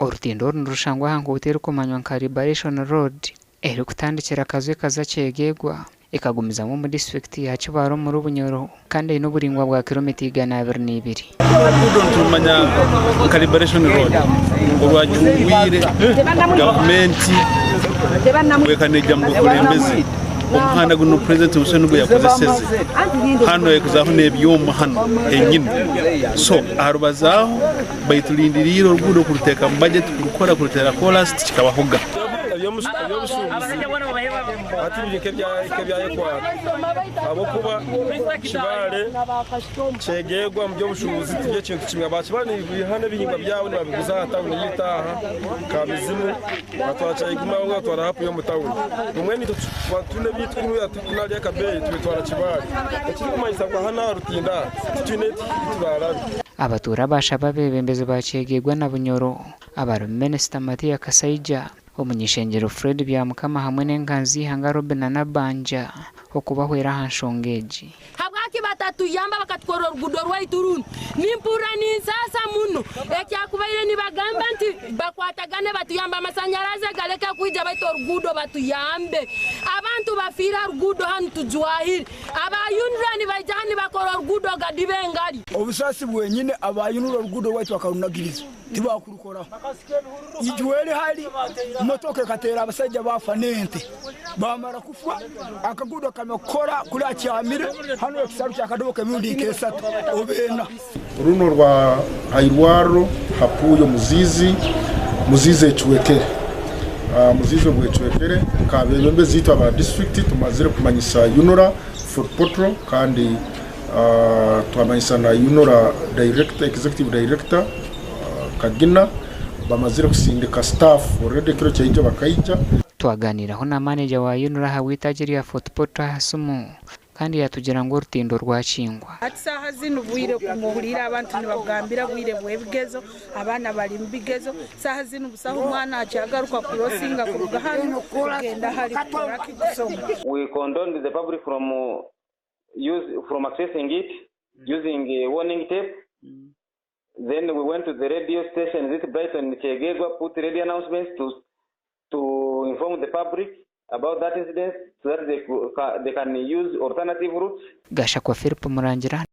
Orutindo rushangwa hango utera kumanywa nka Liberation Road eri kutandikira akazwe kaza Kyegegwa ikagumiza mu district ya Kibaro muri Bunyoro kandi no buringwa bwa kilometero 220. Tumanya nka Liberation Road Orwacyuwire government wekanejya mu kurembeze umuhanda guno president usenubwo yakoze seze hano yekuzaho nebyoma hano enyine so arubazaho bayitulindirira urugudo kuruteka budget kurukora kurutera chorus kikabahoga abo kuba Kibare Kyegegwa mu by'ubushubuzi tujye kintu kimwe abakibani bihane bihinga byabo nabiguza hatawuni yitaha kamizimu batwacha iguma ngo twara hapo yo mutawuni umwe ni twatune bitwinu ya tukunali yakabeye twitwara Kibare ekiruma isakwa hana Rutinda tuneti turara abatura bashaba bebembeze ba Kyegegwa na Bunyoro abaro Minister Matia Kasaija umunyishengero Fred byamukama hamwe n'enganzi hanga Robin na Banja okubahwera hanshongeji habwaki batatu yamba bakatwora rugudo rwaiturun nimpura ni sasa muno ekyakubaire ni bagamba nti bakwatagane batuyamba amasanyaraze galeka kuija baito rugudo batuyambe abantu bafira rugudo hanu tujwahiri abayunrani bajani bakora rugudo gadibengari obusasi bwenyine abayunura rugudo waitu bakarunagiriza tibakurukora ijwere hali motoke katera abasajja bafanente bamara kufa akagudo kamekora kuri acyamire hano ekisaru cyakadoboka myundi kesatu obena runo rwa Hairwaro hapuyo Muziizi ecyekere Muziizi bwecwekere kabebembe zitwa ba district tumazire kumanyisa Yunora Food Patrol kandi twamanyisa na Yunora Director Executive Director Kagina bamazire kusindika staff already kiro cyajya bakayija twaganiraho na manager wa Yunora hawitagiri ya Food Patrol hasumu kandi yatugira ngo Orutindo rwakingwa atsaha zino buire kumuhurira abantu nibagambira buire bwebigezo abana bali mbigezo saha zino busaho umwana acyagaruka kurosinga kuruga hano kugenda hari kuraki kusoma. We condoned the public from accessing it using a warning tape. Then we went to the radio station, this Brighton Kyegegwa, put radio announcements to inform the public about that incident so that they can use alternative routes. Gashakwa Philip Murangira.